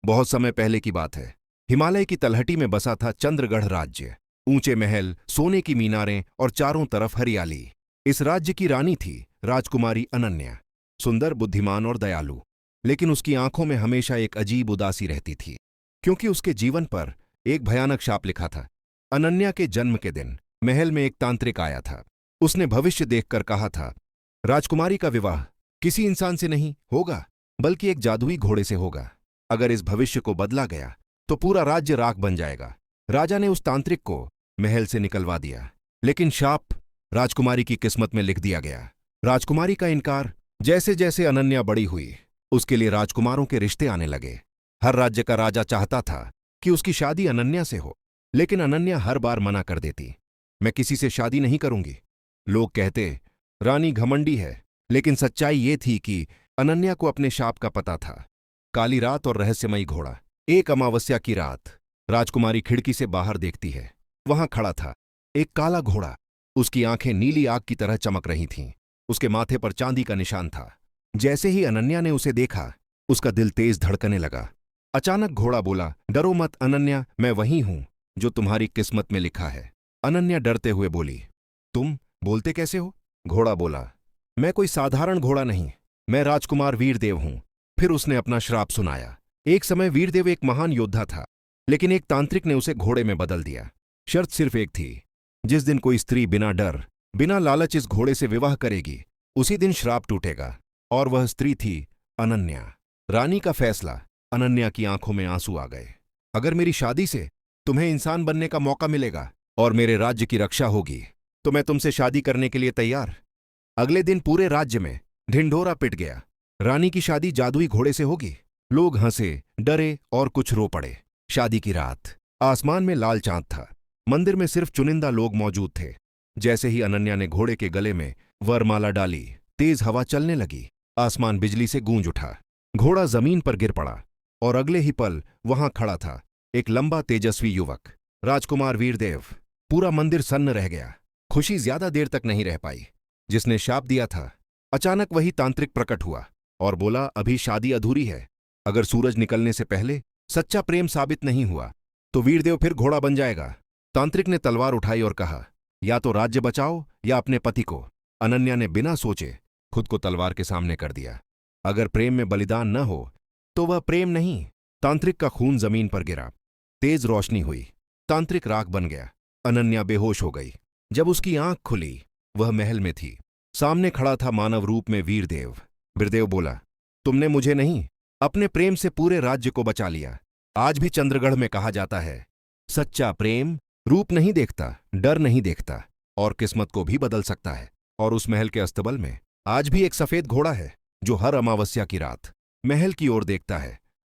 बहुत समय पहले की बात है। हिमालय की तलहटी में बसा था चंद्रगढ़ राज्य। ऊंचे महल, सोने की मीनारें और चारों तरफ हरियाली। इस राज्य की रानी थी राजकुमारी अनन्या। सुंदर, बुद्धिमान और दयालु। लेकिन उसकी आंखों में हमेशा एक अजीब उदासी रहती थी, क्योंकि उसके जीवन पर एक भयानक शाप लिखा था। अनन्या के जन्म के दिन महल में एक तांत्रिक आया था। उसने भविष्य देखकर कहा था, राजकुमारी का विवाह किसी इंसान से नहीं होगा, बल्कि एक जादुई घोड़े से होगा। अगर इस भविष्य को बदला गया तो पूरा राज्य राख बन जाएगा। राजा ने उस तांत्रिक को महल से निकलवा दिया, लेकिन शाप राजकुमारी की किस्मत में लिख दिया गया। राजकुमारी का इनकार। जैसे जैसे अनन्या बड़ी हुई, उसके लिए राजकुमारों के रिश्ते आने लगे। हर राज्य का राजा चाहता था कि उसकी शादी अनन्या से हो, लेकिन अनन्या हर बार मना कर देती। मैं किसी से शादी नहीं करूंगी। लोग कहते, रानी घमंडी है, लेकिन सच्चाई ये थी कि अनन्या को अपने शाप का पता था। काली रात और रहस्यमयी घोड़ा। एक अमावस्या की रात राजकुमारी खिड़की से बाहर देखती है। वहां खड़ा था एक काला घोड़ा। उसकी आंखें नीली आग की तरह चमक रही थीं। उसके माथे पर चांदी का निशान था। जैसे ही अनन्या ने उसे देखा, उसका दिल तेज धड़कने लगा। अचानक घोड़ा बोला, डरो मत अनन्या, मैं वही हूं जो तुम्हारी किस्मत में लिखा है। अनन्या डरते हुए बोली, तुम बोलते कैसे हो? घोड़ा बोला, मैं कोई साधारण घोड़ा नहीं, मैं राजकुमार वीरदेव हूं। फिर उसने अपना श्राप सुनाया। एक समय वीरदेव एक महान योद्धा था, लेकिन एक तांत्रिक ने उसे घोड़े में बदल दिया। शर्त सिर्फ एक थी, जिस दिन कोई स्त्री बिना डर, बिना लालच इस घोड़े से विवाह करेगी, उसी दिन श्राप टूटेगा। और वह स्त्री थी अनन्या। रानी का फैसला। अनन्या की आंखों में आंसू आ गए। अगर मेरी शादी से तुम्हें इंसान बनने का मौका मिलेगा और मेरे राज्य की रक्षा होगी, तो मैं तुमसे शादी करने के लिए तैयार। अगले दिन पूरे राज्य में ढिंढोरा पिट गया। रानी की शादी जादुई घोड़े से होगी। लोग हंसे, डरे और कुछ रो पड़े। शादी की रात आसमान में लाल चांद था। मंदिर में सिर्फ चुनिंदा लोग मौजूद थे। जैसे ही अनन्या ने घोड़े के गले में वरमाला डाली, तेज हवा चलने लगी। आसमान बिजली से गूंज उठा। घोड़ा जमीन पर गिर पड़ा और अगले ही पल वहां खड़ा था एक लंबा तेजस्वी युवक, राजकुमार वीरदेव। पूरा मंदिर सन्न रह गया। खुशी ज्यादा देर तक नहीं रह पाई। जिसने शाप दिया था, अचानक वही तांत्रिक प्रकट हुआ और बोला, अभी शादी अधूरी है। अगर सूरज निकलने से पहले सच्चा प्रेम साबित नहीं हुआ तो वीरदेव फिर घोड़ा बन जाएगा। तांत्रिक ने तलवार उठाई और कहा, या तो राज्य बचाओ या अपने पति को। अनन्या ने बिना सोचे खुद को तलवार के सामने कर दिया। अगर प्रेम में बलिदान न हो तो वह प्रेम नहीं। तांत्रिक का खून जमीन पर गिरा। तेज रोशनी हुई। तांत्रिक राख बन गया। अनन्या बेहोश हो गई। जब उसकी आंख खुली, वह महल में थी। सामने खड़ा था मानव रूप में वीरदेव। वीरदेव बोला, तुमने मुझे नहीं, अपने प्रेम से पूरे राज्य को बचा लिया। आज भी चंद्रगढ़ में कहा जाता है, सच्चा प्रेम रूप नहीं देखता, डर नहीं देखता और किस्मत को भी बदल सकता है। और उस महल के अस्तबल में आज भी एक सफेद घोड़ा है, जो हर अमावस्या की रात महल की ओर देखता है